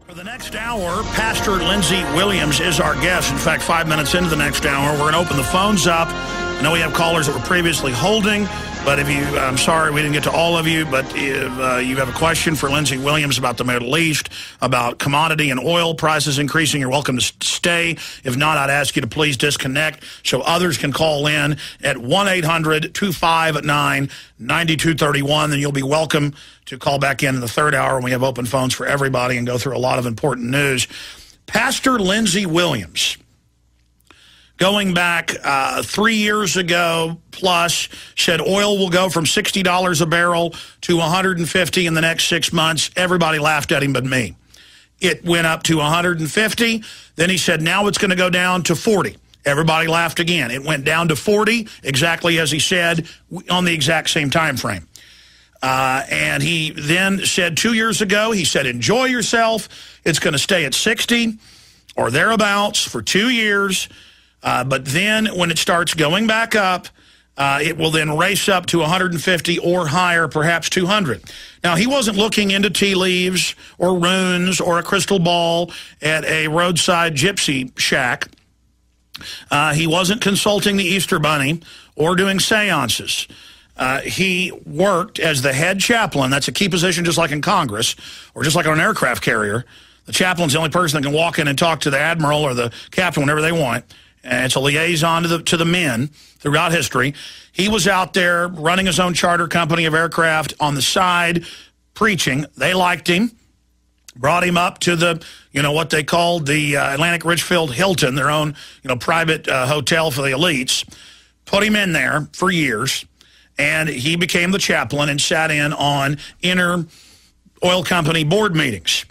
For the next hour, Pastor Lindsey Williams is our guest. In fact, 5 minutes into the next hour, we're going to open the phones up. I know we have callers that were previously holding, but if you, I'm sorry we didn't get to all of you, but if you have a question for Lindsey Williams about the Middle East, about commodity and oil prices increasing, you're welcome to stay. If not, I'd ask you to please disconnect so others can call in at 1-800-259-9231. Then you'll be welcome to call back in the third hour when we have open phones for everybody and go through a lot of important news. Pastor Lindsey Williams, going back 3 years ago plus, said oil will go from $60 a barrel to $150 in the next 6 months. Everybody laughed at him but me. It went up to $150. Then he said, now it's going to go down to $40. Everybody laughed again. It went down to $40, exactly as he said, on the exact same time frame. And he then said 2 years ago, he said, enjoy yourself. It's going to stay at 60 or thereabouts for 2 years. But then when it starts going back up, it will then race up to 150 or higher, perhaps 200. Now, he wasn't looking into tea leaves or runes or a crystal ball at a roadside gypsy shack. He wasn't consulting the Easter Bunny or doing seances. He worked as the head chaplain. That's a key position just like in Congress or just like on an aircraft carrier. The chaplain's the only person that can walk in and talk to the admiral or the captain whenever they want. And it's a liaison to the men throughout history. He was out there running his own charter company of aircraft on the side, preaching. They liked him, brought him up to the, what they called the Atlantic Richfield Hilton, their own, private hotel for the elites, put him in there for years. And he became the chaplain and sat in on inner oil company board meetings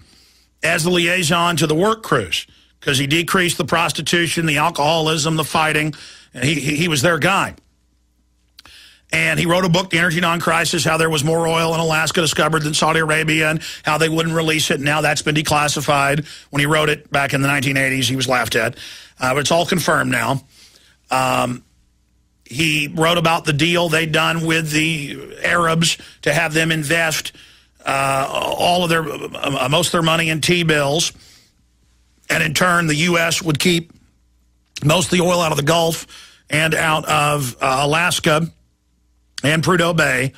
as the liaison to the work crews because he decreased the prostitution, the alcoholism, the fighting. And he was their guy. And he wrote a book, The Energy Non-Crisis, how there was more oil in Alaska discovered than Saudi Arabia and how they wouldn't release it. And now that's been declassified. When he wrote it back in the 1980s, he was laughed at. But it's all confirmed now. He wrote about the deal they'd done with the Arabs to have them invest all of their, most of their money in T-bills. And in turn, the U.S. would keep most of the oil out of the Gulf and out of Alaska and Prudhoe Bay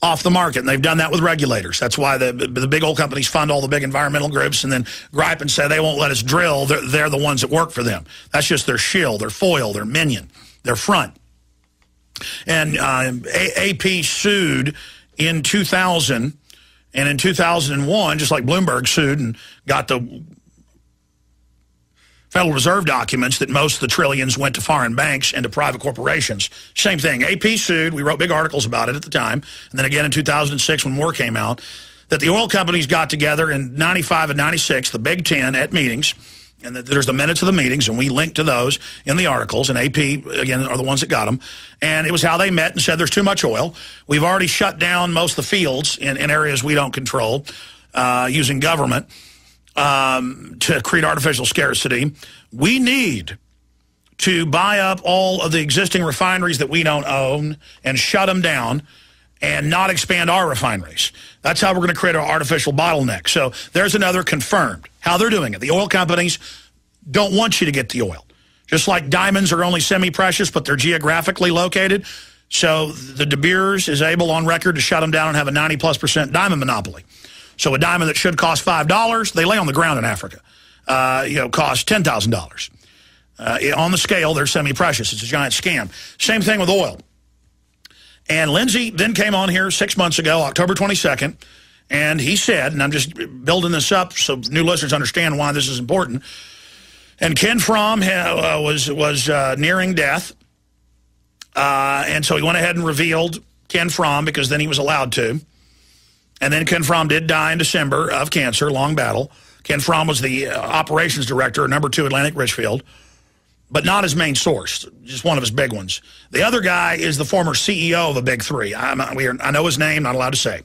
off the market. And they've done that with regulators. That's why the big oil companies fund all the big environmental groups and then gripe and say they won't let us drill. They're the ones that work for them. That's just their shield, their foil, their minion. Their front. And AP sued in 2000, and in 2001, just like Bloomberg sued and got the Federal Reserve documents that most of the trillions went to foreign banks and to private corporations. Same thing. AP sued. We wrote big articles about it at the time. And then again in 2006 when more came out, that the oil companies got together in 95 and 96, the Big Ten, at meetings. And there's the minutes of the meetings, and we link to those in the articles. And AP, again, are the ones that got them. And it was how they met and said there's too much oil. We've already shut down most of the fields in areas we don't control using government to create artificial scarcity. We need to buy up all of the existing refineries that we don't own and shut them down and not expand our refineries. That's how we're going to create an artificial bottleneck. So there's another confirmed. How they're doing it. The oil companies don't want you to get the oil. Just like diamonds are only semi-precious, but they're geographically located. So the De Beers is able on record to shut them down and have a 90+% diamond monopoly. So a diamond that should cost $5, they lay on the ground in Africa, cost $10,000. On the scale, they're semi-precious. It's a giant scam. Same thing with oil. And Lindsey then came on here 6 months ago, October 22nd, and he said, and I'm just building this up so new listeners understand why this is important, and Ken Fromm was nearing death, and so he went ahead and revealed Ken Fromm because then he was allowed to. And then Ken Fromm did die in December of cancer, long battle. Ken Fromm was the operations director at #2 Atlantic Richfield. But not his main source, just one of his big ones. The other guy is the former CEO of the big three. I know his name, not allowed to say.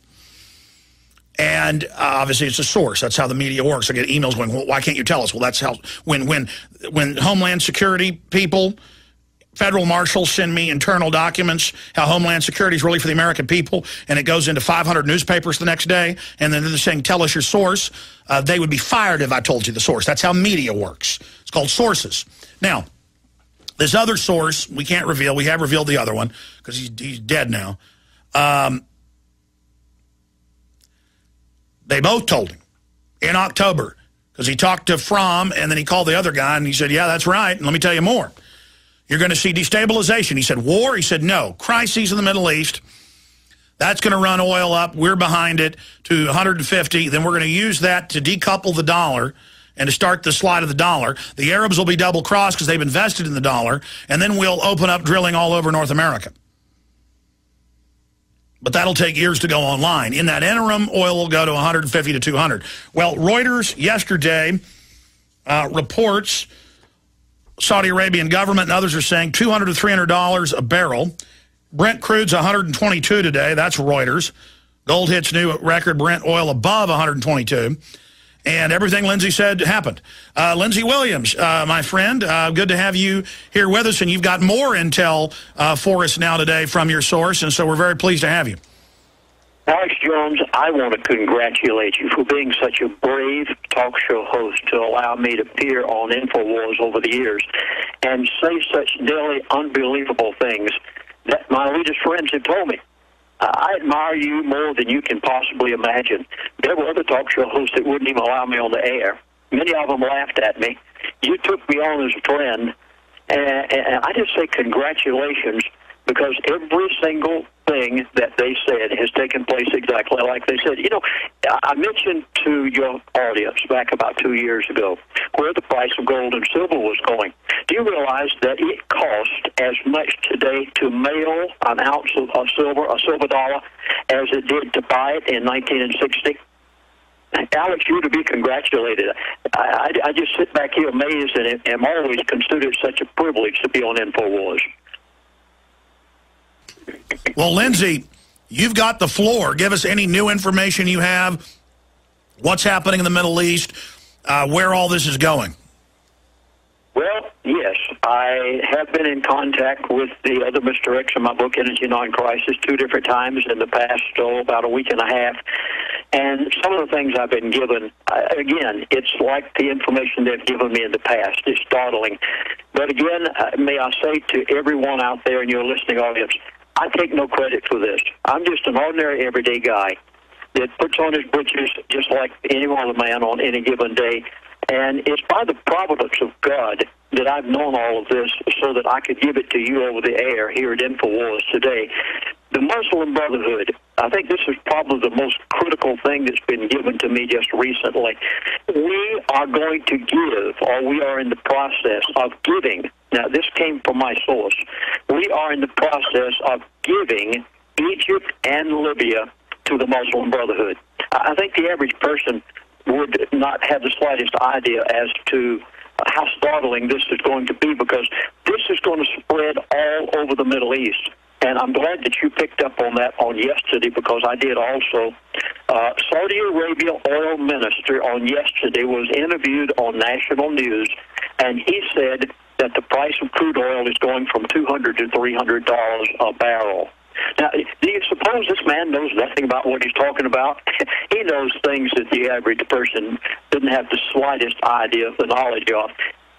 And obviously it's a source. That's how the media works. I get emails going, well, why can't you tell us? Well, that's how, when Homeland Security people federal marshals send me internal documents, how Homeland Security is really for the American people, and it goes into 500 newspapers the next day, and then they're saying, tell us your source, they would be fired if I told you the source. That's how media works. It's called sources. Now, this other source, we can't reveal. We have revealed the other one because he's dead now. They both told him in October because he talked to Fromm and then he called the other guy and he said, yeah, that's right. And let me tell you more. You're going to see destabilization. He said, war? He said, no. Crises in the Middle East. That's going to run oil up. We're behind it to 150. Then we're going to use that to decouple the dollar and to start the slide of the dollar. The Arabs will be double-crossed because they've invested in the dollar. And then we'll open up drilling all over North America. But that'll take years to go online. In that interim, oil will go to 150 to 200. Well, Reuters yesterday reports Saudi Arabian government and others are saying $200 to $300 a barrel. Brent crude's 122 today. That's Reuters. Gold hits new record Brent oil above 122. And everything Lindsey said happened. Lindsey Williams, my friend, good to have you here with us. And you've got more intel for us now today from your source. And so we're very pleased to have you. Alex Jones, I want to congratulate you for being such a brave talk show host to allow me to appear on InfoWars over the years and say such daily unbelievable things that my elitist friends have told me. I admire you more than you can possibly imagine. There were other talk show hosts that wouldn't even allow me on the air. Many of them laughed at me. You took me on as a friend, and I just say congratulations, because every single thing that they said has taken place exactly like they said. You know, I mentioned to your audience back about 2 years ago where the price of gold and silver was going. Do you realize that it cost as much today to mail an ounce of silver, a silver dollar, as it did to buy it in 1960? Alex, you to be congratulated. I just sit back here amazed and am always considered such a privilege to be on InfoWars. Well, Lindsey, you've got the floor. Give us any new information you have, what's happening in the Middle East, where all this is going. Well, yes, I have been in contact with the other Mr. X in my book, Energy Non-Crisis, 2 different times in the past, about a week and a half. And some of the things I've been given, again, it's like the information they've given me in the past. It's startling. But again, may I say to everyone out there in your listening audience, I take no credit for this. I'm just an ordinary, everyday guy that puts on his britches just like any other man on any given day. And it's by the providence of God that I've known all of this so that I could give it to you over the air here at InfoWars today. The Muslim Brotherhood, I think this is probably the most critical thing that's been given to me just recently. We are going to give, or we are in the process of giving. Now, this came from my source. We are in the process of giving Egypt and Libya to the Muslim Brotherhood. I think the average person would not have the slightest idea as to how startling this is going to be, because this is going to spread all over the Middle East. And I'm glad that you picked up on that on yesterday, because I did also. Saudi Arabia oil minister on yesterday was interviewed on national news, and he said that the price of crude oil is going from $200 to $300 a barrel. Now, do you suppose this man knows nothing about what he's talking about? He knows things that the average person didn't have the slightest idea of the knowledge of.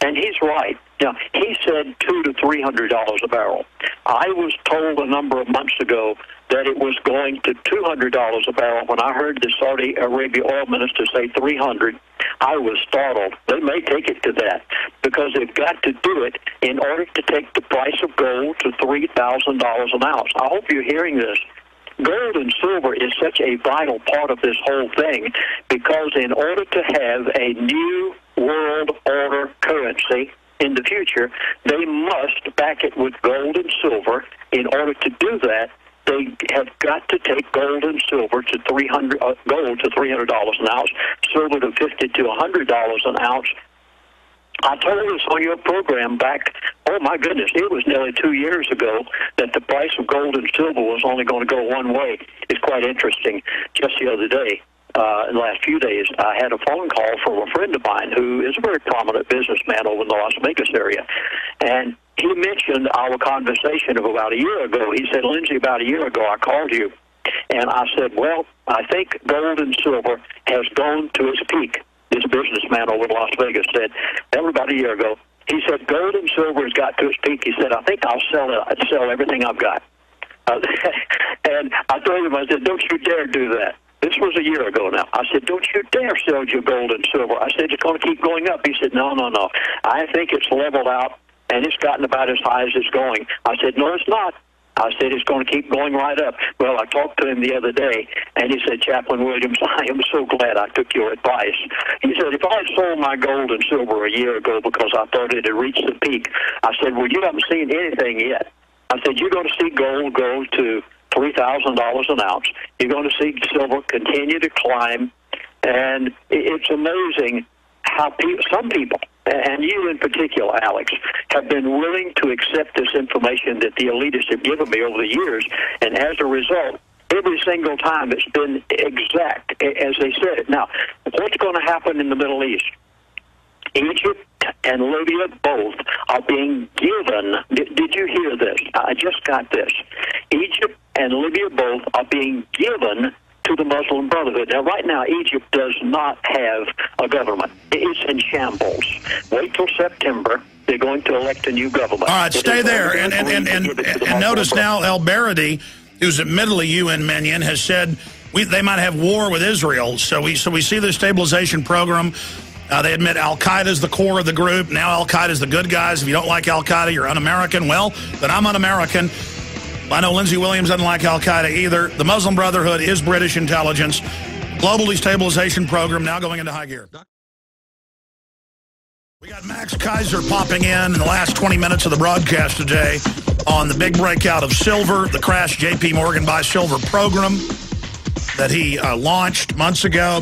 And he's right. Now, he said $200 to $300 a barrel. I was told a number of months ago that it was going to $200 a barrel. When I heard the Saudi Arabia oil minister say $300, I was startled. They may take it to that, because they've got to do it in order to take the price of gold to $3,000 an ounce. I hope you're hearing this. Gold and silver is such a vital part of this whole thing, because in order to have a new world order currency in the future, they must back it with gold and silver. In order to do that, they have got to take gold and silver to gold to $300 an ounce, silver to $50 to $100 an ounce. I told this on your program back, oh my goodness, it was nearly 2 years ago, that the price of gold and silver was only going to go one way. It's quite interesting. Just the other day, in the last few days, I had a phone call from a friend of mine who is a very prominent businessman over in the Las Vegas area. And he mentioned our conversation of about a year ago. He said, Lindsey, about a year ago I called you, and I said, well, I think gold and silver has gone to its peak. This businessman over in Las Vegas said, that was about a year ago. He said, gold and silver has got to its peak. He said, I think I'll sell it. I'd sell everything I've got. And I told him, I said, don't you dare do that. This was a year ago now. I said, don't you dare sell your gold and silver. I said, it's going to keep going up. He said, no. I think it's leveled out, and it's gotten about as high as it's going. I said, no, it's not. I said, it's going to keep going right up. Well, I talked to him the other day, and he said, Chaplain Williams, I am so glad I took your advice. He said, if I had sold my gold and silver a year ago because I thought it had reached the peak, I said, well, you haven't seen anything yet. I said, you're going to see gold go to $3,000 an ounce. You're going to see silver continue to climb, and it's amazing how some people, and you in particular, Alex, have been willing to accept this information that the elitists have given me over the years, and as a result, every single time it's been exact as they said it. Now, what's going to happen in the Middle East? Egypt and Libya both are being given, did you hear this? I just got this. Egypt and Libya both are being given to the Muslim Brotherhood. Now, right now, Egypt does not have a government. It's in shambles. Wait till September. They're going to elect a new government. All right, stay there. And notice now El Baradi, who's admittedly UN minion, has said they might have war with Israel. So we see the stabilization program. They admit al-Qaeda is the core of the group. Now al-Qaeda is the good guys. If you don't like al-Qaeda, you're un-American. Well, then I'm un-American. I know Lindsey Williams doesn't like al-Qaeda either. The Muslim Brotherhood is British intelligence. Global destabilization program now going into high gear. We got Max Kaiser popping in the last 20 minutes of the broadcast today on the big breakout of silver, the crash J.P. Morgan buy silver program that he launched months ago.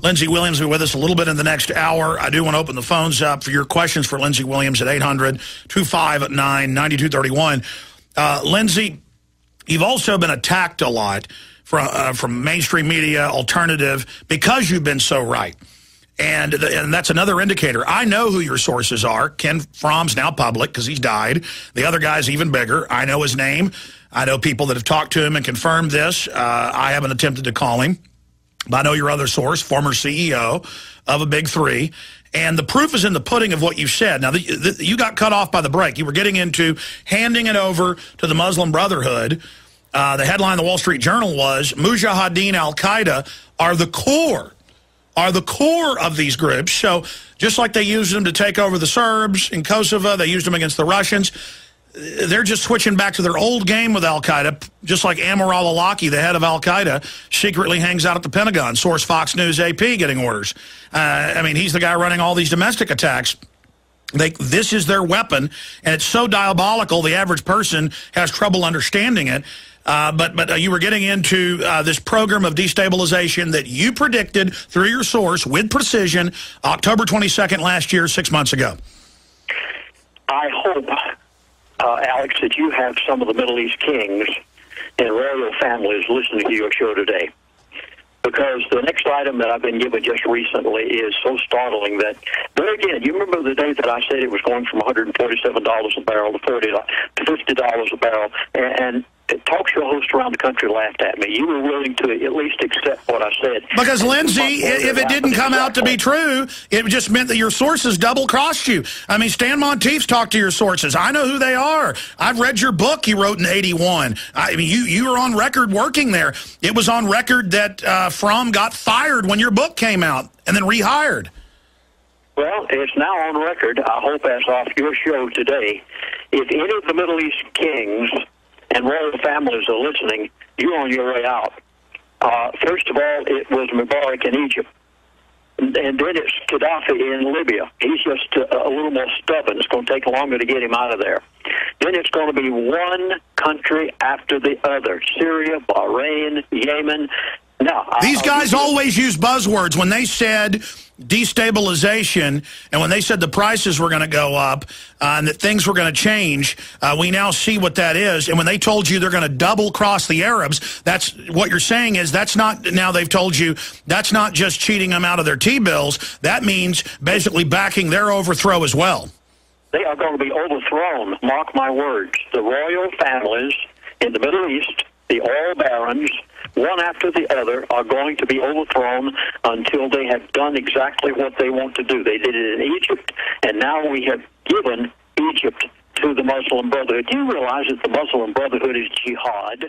Lindsey Williams will be with us a little bit in the next hour. I do want to open the phones up for your questions for Lindsey Williams at 800-259-9231. Lindsey, you've also been attacked a lot from mainstream media, alternative, because you've been so right. And that's another indicator. I know who your sources are. Ken Fromm's now public because he's died. The other guy's even bigger. I know his name. I know people that have talked to him and confirmed this. I haven't attempted to call him. But I know your other source, former CEO of a big three. And the proof is in the pudding of what you said. Now, you got cut off by the break. You were getting into handing it over to the Muslim Brotherhood. The headline of the Wall Street Journal was, Mujahideen al-Qaeda are the core of these groups. So just like they used them to take over the Serbs in Kosovo, they used them against the Russians. They're just switching back to their old game with al-Qaeda, just like Amir al-Awlaki, the head of al-Qaeda, secretly hangs out at the Pentagon. Source Fox News AP getting orders. I mean, he's the guy running all these domestic attacks. This is their weapon, and it's so diabolical the average person has trouble understanding it. But you were getting into this program of destabilization that you predicted through your source with precision October 22nd last year, 6 months ago. I hope, Alex, that you have some of the Middle East kings and royal families listening to your show today. Because the next item that I've been given just recently is so startling that, there again, you remember the day that I said it was going from $147 a barrel to $50 a barrel, and talk show hosts around the country laughed at me. You were willing to at least accept what I said. Because, Lindsey, if it didn't come out to be true, it just meant that your sources double-crossed you. I mean, Stan Monteith's talked to your sources. I know who they are. I've read your book you wrote in '81. I mean, you were on record working there. It was on record that Fromm got fired when your book came out and then rehired. Well, it's now on record, I hope, as off your show today. If any of the Middle East kings and royal families are listening, you're on your way out. First of all, it was Mubarak in Egypt. And then it's Gaddafi in Libya. He's just a little more stubborn. It's going to take longer to get him out of there. Then it's going to be one country after the other. Syria, Bahrain, Yemen. Now, these guys always use buzzwords. When they said destabilization and when they said the prices were going to go up and that things were going to change, we now see what that is. And when they told you they're going to double cross the Arabs, that's what you're saying is that's not, now they've told you, that's not just cheating them out of their T-bills. That means basically backing their overthrow as well. They are going to be overthrown. Mark my words. The royal families in the Middle East, the oil barons, one after the other, are going to be overthrown until they have done exactly what they want to do. They did it in Egypt, and now we have given Egypt to the Muslim Brotherhood. Do you realize that the Muslim Brotherhood is jihad?